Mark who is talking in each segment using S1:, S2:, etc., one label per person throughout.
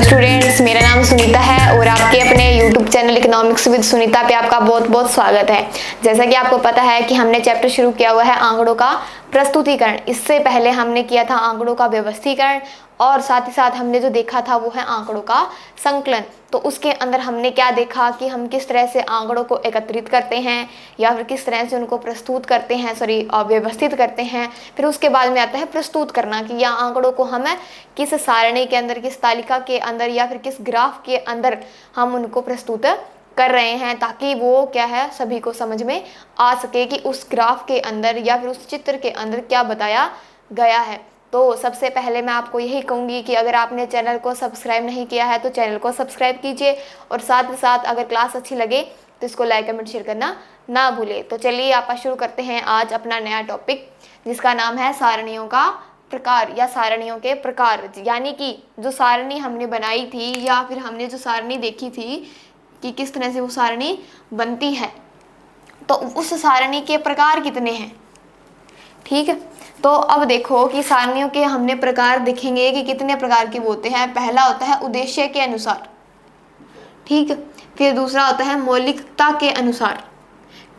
S1: Hello students, मेरा नाम सुनीता है और आपके अपने YouTube channel economics with Sunita पे आपका बहुत बहुत स्वागत है। जैसा कि आपको पता है कि हमने चैप्टर शुरू किया हुआ है आंकड़ों का प्रस्तुतिकरण। इससे पहले हमने किया था आंकड़ों का व्यवस्थीकरण और साथ ही साथ हमने जो देखा था वो है आंकड़ों का संकलन। तो उसके अंदर हमने क्या देखा कि हम किस तरह से आंकड़ों को एकत्रित करते हैं या फिर किस तरह से उनको प्रस्तुत करते हैं, व्यवस्थित करते हैं। फिर उसके बाद में आता है प्रस्तुत करना कि या आंकड़ों को हम किस सारणी के अंदर, किस तालिका के अंदर या फिर किस ग्राफ के अंदर हम उनको प्रस्तुत कर रहे हैं, ताकि वो क्या है सभी को समझ में आ सके कि उस ग्राफ के अंदर या फिर उस चित्र के अंदर क्या बताया गया है। तो सबसे पहले मैं आपको यही कहूँगी कि अगर आपने चैनल को सब्सक्राइब नहीं किया है तो चैनल को सब्सक्राइब कीजिए और साथ ही साथ अगर क्लास अच्छी लगे तो इसको लाइक कमेंट शेयर करना ना भूले। तो चलिए आप शुरू करते हैं आज अपना नया टॉपिक, जिसका नाम है सारणियों का प्रकार या सारणियों के प्रकार। यानी कि जो सारणी हमने बनाई थी या फिर हमने जो सारणी देखी थी कि किस तरह से वो सारणी बनती है, तो उस सारणी के प्रकार कितने हैं। ठीक है, तो अब देखो कि सारणियों के हमने प्रकार देखेंगे कि कितने प्रकार के वो होते हैं। पहला होता है उद्देश्य के अनुसार, ठीक है। फिर दूसरा होता है मौलिकता के अनुसार,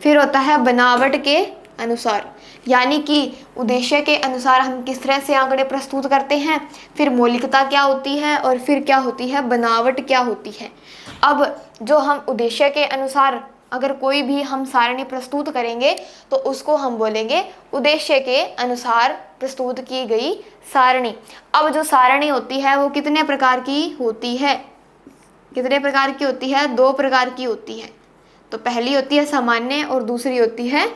S1: फिर होता है बनावट के अनुसार। यानी कि उद्देश्य के अनुसार हम किस तरह से आंकड़े प्रस्तुत करते हैं, फिर मौलिकता क्या होती है और फिर क्या होती है बनावट क्या होती है। अब जो हम उद्देश्य के अनुसार अगर कोई भी हम सारणी प्रस्तुत करेंगे तो उसको हम बोलेंगे उद्देश्य के अनुसार प्रस्तुत की गई सारणी। अब जो सारणी होती है वो कितने प्रकार की होती है, कितने प्रकार की होती है, दो प्रकार की होती है। तो पहली होती है सामान्य और दूसरी होती है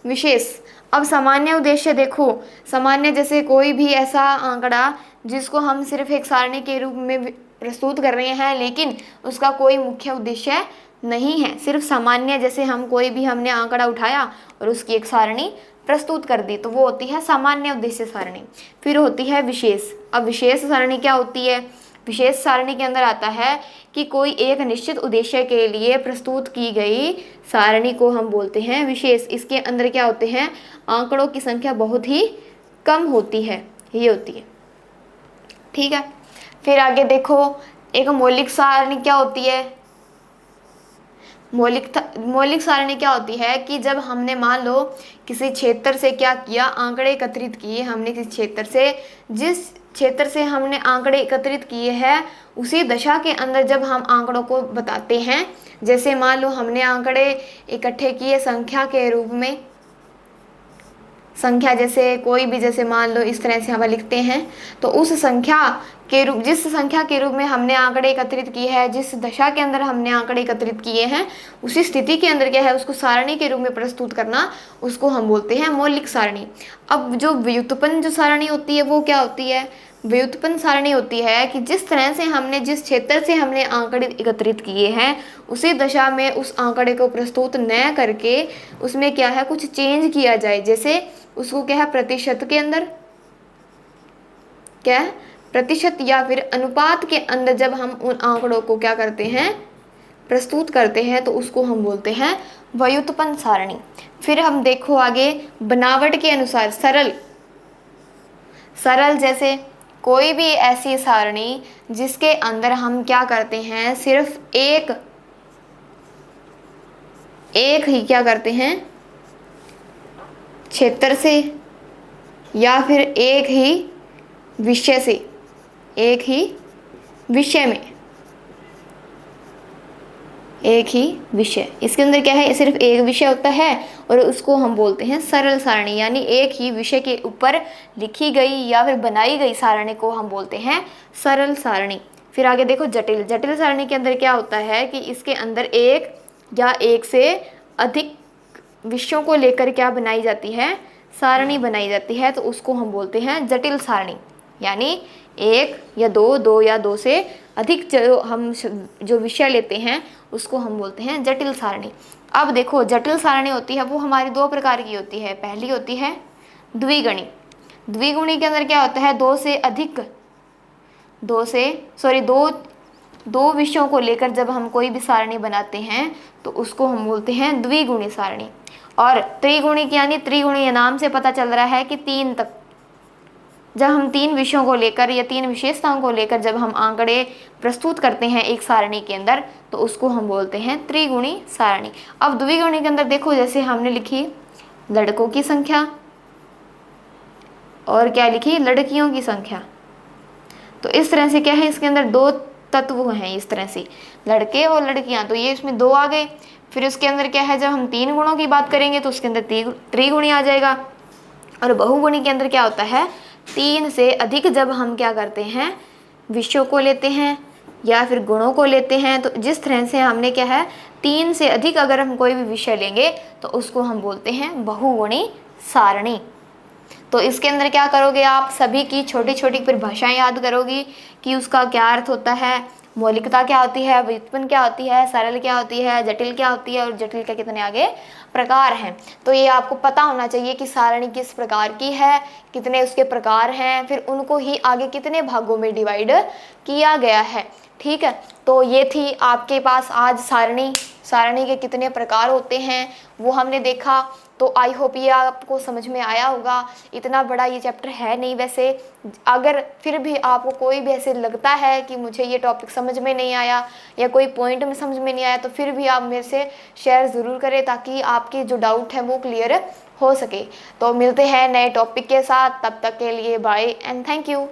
S1: विशेष। अब सामान्य उद्देश्य देखो, सामान्य जैसे कोई भी ऐसा आंकड़ा जिसको हम सिर्फ एक सारणी के रूप में प्रस्तुत कर रहे हैं लेकिन उसका कोई मुख्य उद्देश्य नहीं है, सिर्फ सामान्य, जैसे हम कोई भी हमने आंकड़ा उठाया और उसकी एक सारणी प्रस्तुत कर दी, तो वो होती है सामान्य उद्देश्य सारणी। फिर होती है विशेष। अब विशेष सारणी क्या होती है, विशेष सारणी के अंदर आता है कि कोई एक निश्चित उद्देश्य के लिए प्रस्तुत की गई सारणी को हम बोलते हैं विशेष। इसके अंदर क्या होते हैं, आंकड़ों की संख्या बहुत ही कम होती है, ये होती है। ठीक है, फिर आगे देखो एक मौलिक सारणी क्या होती है। मौलिक सारणी क्या होती है कि जब हमने मान लो किसी क्षेत्र से क्या किया, आंकड़े एकत्रित किए हमने किसी क्षेत्र से, जिस क्षेत्र से हमने आंकड़े एकत्रित किए हैं उसी दशा के अंदर जब हम आंकड़ों को बताते हैं, जैसे मान लो हमने आंकड़े इकट्ठे किए संख्या के रूप में, संख्या जैसे कोई भी, जैसे मान लो इस तरह से हम लिखते हैं, तो उस संख्या के रूप, जिस संख्या के रूप में हमने आंकड़े एकत्रित किए हैं, जिस दशा के अंदर हमने आंकड़े एकत्रित किए हैं, उसी स्थिति के अंदर क्या है उसको सारणी के रूप में प्रस्तुत करना, उसको हम बोलते हैं मौलिक सारणी। अब जो व्युत्पन्न जो सारणी होती है वो क्या होती है, व्युत्पन्न सारणी होती है कि जिस तरह से हमने, जिस क्षेत्र से हमने आंकड़े एकत्रित किए हैं उसी दशा में उस आंकड़े को प्रस्तुत न करके उसमें क्या है कुछ चेंज किया जाए, जैसे उसको क्या है प्रतिशत के अंदर, क्या है प्रतिशत या फिर अनुपात के अंदर जब हम उन आंकड़ों को क्या करते हैं प्रस्तुत करते हैं तो उसको हम बोलते हैं व्युत्पन्न सारणी। फिर हम देखो आगे बनावट के अनुसार, सरल जैसे कोई भी ऐसी सारणी जिसके अंदर हम क्या करते हैं सिर्फ एक ही क्या करते हैं क्षेत्र से या फिर एक ही विषय से, एक ही विषय में, एक ही विषय, इसके अंदर क्या है सिर्फ एक विषय होता है और उसको हम बोलते हैं सरल सारणी। यानी एक ही विषय के ऊपर लिखी गई या फिर बनाई गई सारणी को हम बोलते हैं सरल सारणी। फिर आगे देखो जटिल सारणी के अंदर क्या होता है कि इसके अंदर एक या एक से अधिक विषयों को लेकर क्या बनाई जाती है सारणी बनाई जाती है, तो उसको हम बोलते हैं जटिल सारणी। यानी एक या दो या दो से अधिक जो विषय लेते हैं उसको हम बोलते हैं जटिल सारणी। अब देखो जटिल सारणी होती है वो हमारी दो प्रकार की होती है। पहली होती है द्विगुणी। द्विगुणी के अंदर क्या होता है दो विषयों को लेकर जब हम कोई भी सारणी बनाते हैं तो उसको हम बोलते हैं द्विगुणी सारणी। और त्रिगुणी यानी त्रिगुणी नाम से पता चल रहा है कि तीन तक जब हम 3 विषयों को लेकर या 3 विशेषताओं को लेकर जब हम आंकड़े प्रस्तुत करते हैं एक सारणी के अंदर, तो उसको हम बोलते हैं त्रिगुणी सारणी। अब द्विगुणी के अंदर देखो, जैसे हमने लिखी लड़कों की संख्या और क्या लिखी, लड़कियों की संख्या। तो इस तरह से क्या है, इसके अंदर 2 तत्व हैं इस तरह से, लड़के और लड़कियां, तो ये इसमें 2 आ गए। फिर उसके अंदर क्या है, जब हम 3 गुणों की बात करेंगे तो उसके अंदर त्रिगुणी आ जाएगा। और बहुगुणी के अंदर क्या होता है, 3 से अधिक जब हम क्या करते हैं, विषयों को लेते हैं या फिर गुणों को लेते हैं, तो जिस तरह से हमने क्या है, 3 से अधिक अगर हम कोई भी विषय लेंगे तो उसको हम बोलते हैं बहुगुणी सारणी। तो इसके अंदर क्या करोगे, आप सभी की छोटी छोटी परिभाषाएं याद करोगी कि उसका क्या अर्थ होता है, मौलिकता क्या होती है, व्युत्पन्न क्या होती है, सरल क्या होती है, जटिल क्या होती है और जटिल के कितने आगे प्रकार हैं। तो ये आपको पता होना चाहिए कि सारणी किस प्रकार की है, कितने उसके प्रकार हैं, फिर उनको ही आगे कितने भागों में डिवाइड किया गया है। ठीक है, तो ये थी आपके पास आज सारणी के कितने प्रकार होते हैं वो हमने देखा। तो आई होप ये आपको समझ में आया होगा। इतना बड़ा ये चैप्टर है नहीं वैसे, अगर फिर भी आपको कोई भी ऐसे लगता है कि मुझे ये टॉपिक समझ में नहीं आया या कोई पॉइंट में समझ में नहीं आया, तो फिर भी आप मेरे से शेयर ज़रूर करें ताकि आपके जो डाउट है वो क्लियर हो सके। तो मिलते हैं नए टॉपिक के साथ, तब तक के लिए बाय एंड थैंक यू।